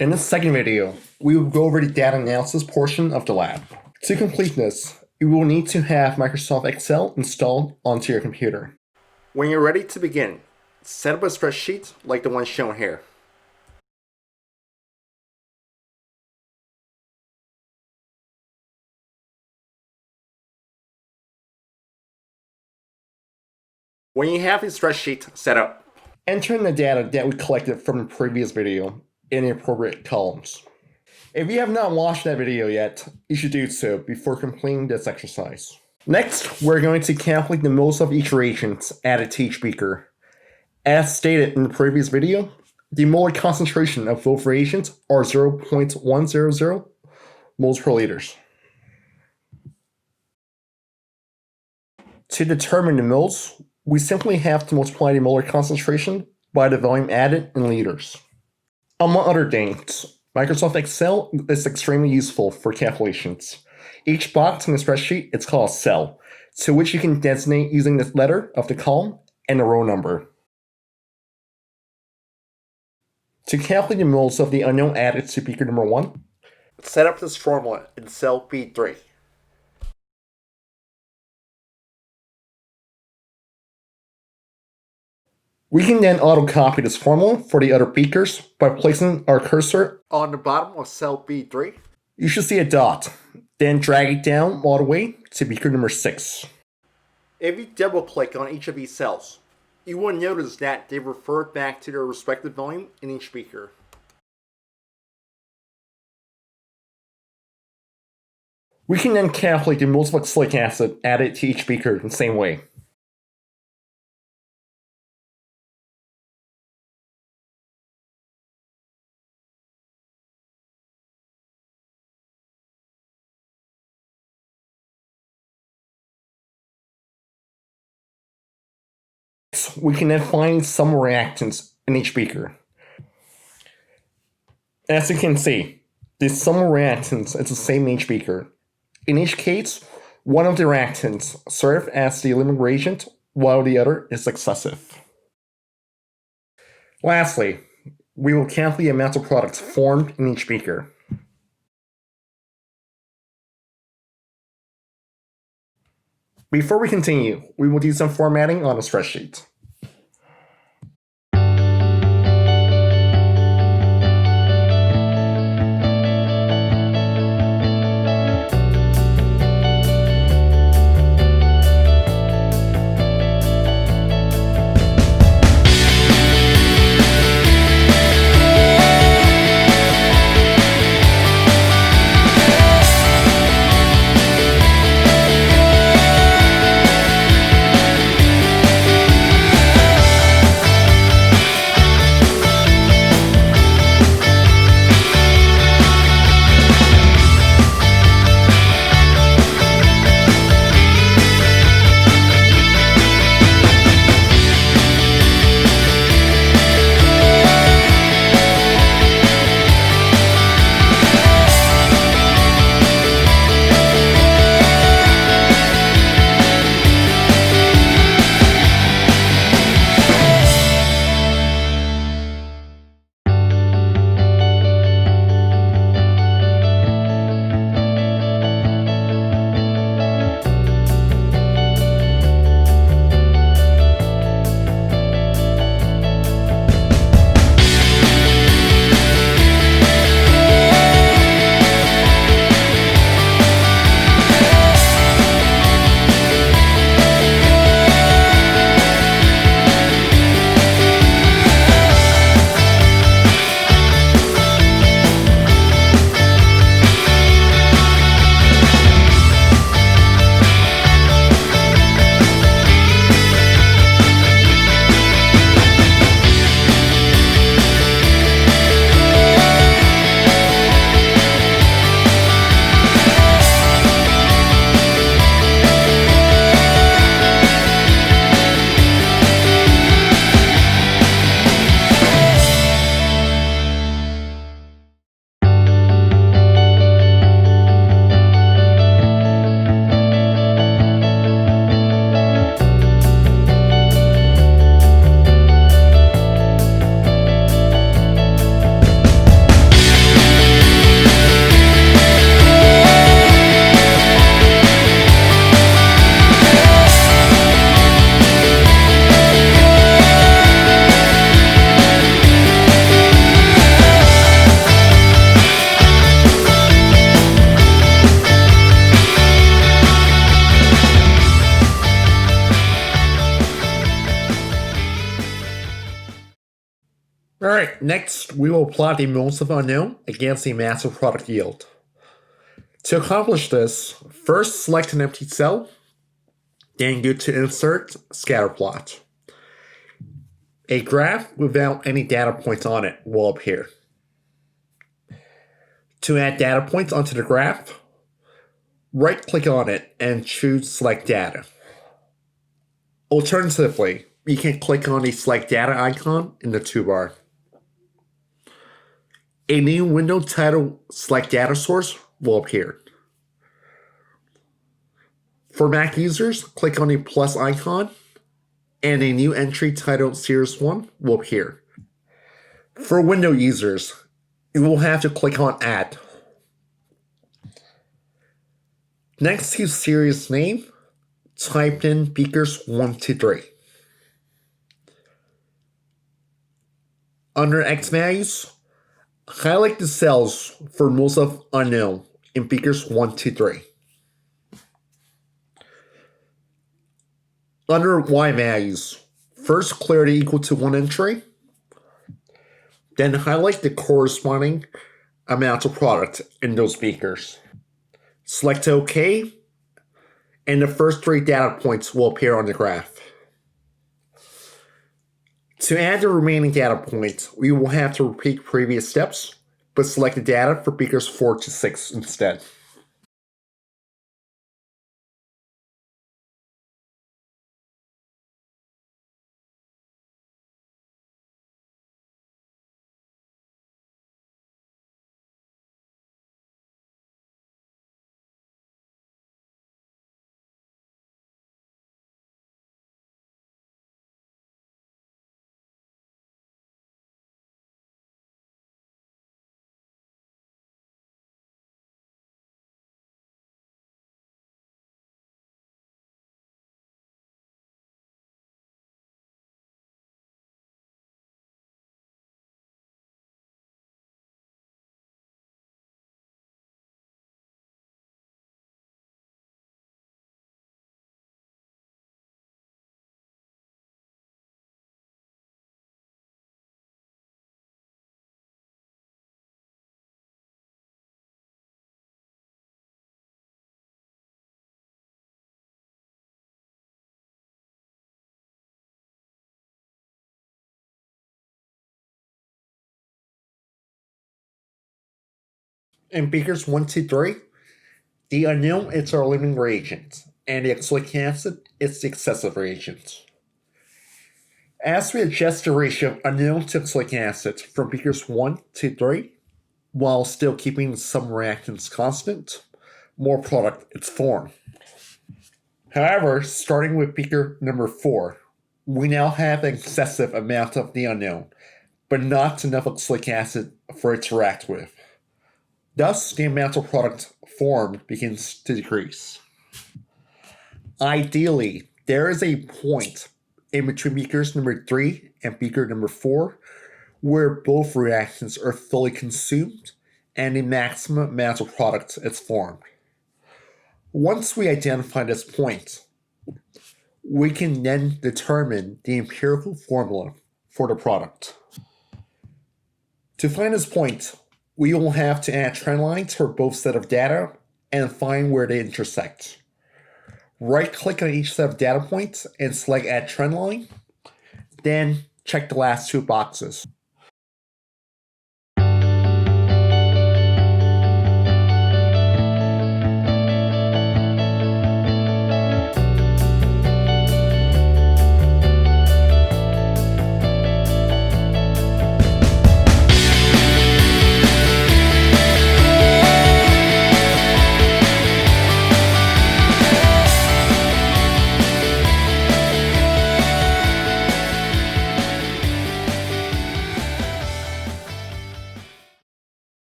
In this second video, we will go over the data analysis portion of the lab. To complete this, you will need to have Microsoft Excel installed onto your computer. When you're ready to begin, set up a spreadsheet like the one shown here. When you have the spreadsheet set up, enter in the data that we collected from the previous video in the appropriate columns. If you have not watched that video yet, you should do so before completing this exercise. Next, we're going to calculate the moles of each reagent added to each beaker. As stated in the previous video, the molar concentration of both reagents are 0.100 moles per liters. To determine the moles, we simply have to multiply the molar concentration by the volume added in liters. Among other things, Microsoft Excel is extremely useful for calculations. Each box in the spreadsheet is called a cell, to which you can designate using the letter of the column and the row number. To calculate the moles of the unknown added to beaker number 1, set up this formula in cell B3. We can then auto-copy this formula for the other beakers by placing our cursor on the bottom of cell B3. You should see a dot, then drag it down all the way to beaker number 6. If you double-click on each of these cells, you will notice that they refer back to their respective volume in each beaker. We can then calculate the moles of oxalic acid added to each beaker in the same way. We can then find some reactants in each beaker. As you can see, the sum of reactants is the same in each beaker. In each case, one of the reactants serves as the limiting reagent, while the other is excessive. Lastly, we will count the amount of products formed in each beaker. Before we continue, we will do some formatting on the spreadsheet. Alright, next we will plot the moles of unknown against the massive product yield. To accomplish this, first select an empty cell, then go to Insert, Scatter Plot. A graph without any data points on it will appear. To add data points onto the graph, right-click on it and choose Select Data. Alternatively, you can click on the Select Data icon in the toolbar. A new window titled Select Data Source will appear. For Mac users, click on the plus icon, and a new entry titled Series 1 will appear. For Windows users, you will have to click on Add. Next to series name, type in Beakers123. Under X values, highlight the cells for moles of unknown in Beakers123. Under Y values, first clear the equal to 1 entry, then highlight the corresponding amount of product in those beakers. Select OK, and the first 3 data points will appear on the graph. To add the remaining data points, we will have to repeat previous steps, but select the data for beakers 4 to 6 instead. In beakers 1, 2, 3, the unknown is our limiting reagent, and the exfolic acid is the excessive reagent. As we adjust the ratio of unknown to exfolic acid from beakers 1 to 3, while still keeping some reactants constant, more product is formed. However, starting with beaker number 4, we now have an excessive amount of the unknown, but not enough exfolic acid for it to react with. Thus, the amount of product formed begins to decrease. Ideally, there is a point in between beakers number 3 and beaker number 4 where both reactions are fully consumed and the maximum amount of product is formed. Once we identify this point, we can then determine the empirical formula for the product. To find this point, we will have to add trend lines for both sets of data and find where they intersect. Right-click on each set of data points and select Add Trend Line, then check the last 2 boxes.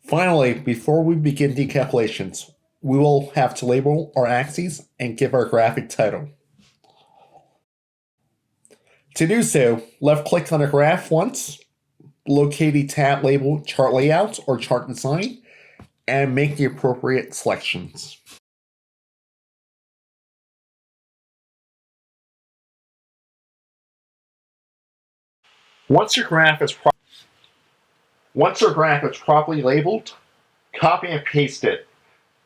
Finally, before we begin the calculations, we will have to label our axes and give our graphic title. To do so, left-click on the graph once, locate the tab labeled Chart Layout or Chart Design, and make the appropriate selections. Once your graph is properly labeled, copy and paste it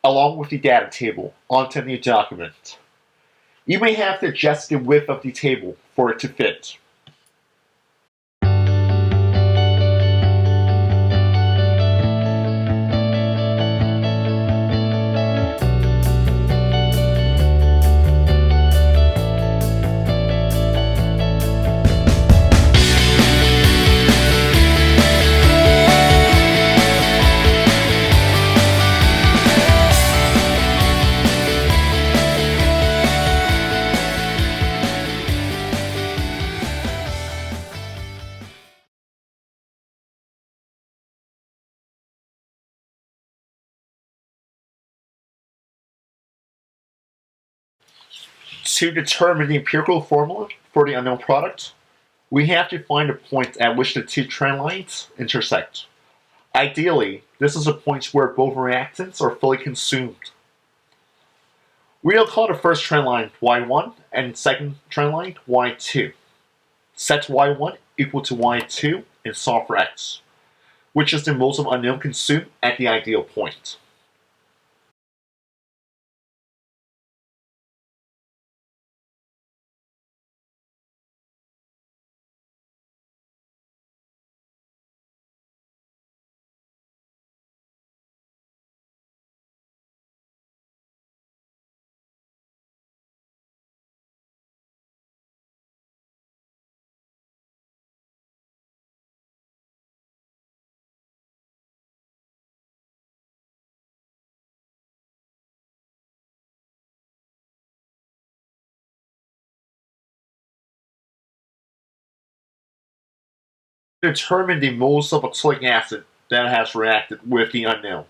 along with the data table onto the new document. You may have to adjust the width of the table for it to fit. To determine the empirical formula for the unknown product, we have to find a point at which the two trend lines intersect. Ideally, this is a point where both reactants are fully consumed. We'll call the first trend line y1 and second trend line y2. Set y1 equal to y2 and solve for x, which is the moles of unknown consumed at the ideal point. Determine the moles of oxalic acid that has reacted with the unknown.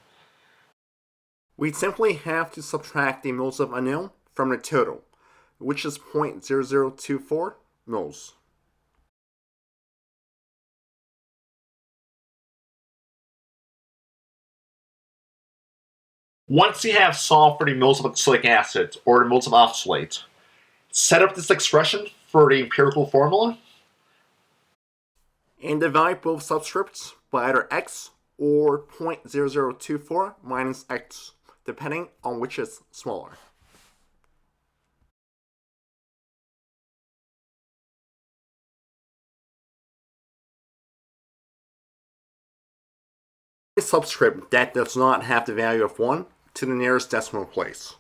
We simply have to subtract the moles of unknown from the total, which is 0.0024 moles. Once you have solved for the moles of oxalic acid or the moles of oxalate, set up this expression for the empirical formula and divide both subscripts by either x or 0.0024 minus x, depending on which is smaller. A subscript that does not have the value of 1 to the nearest decimal place.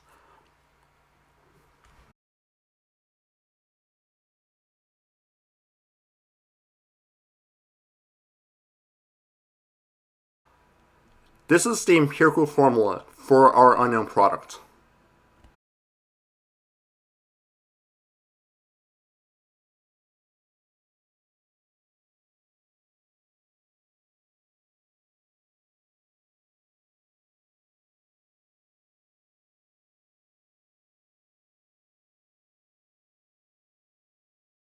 This is the empirical formula for our unknown product.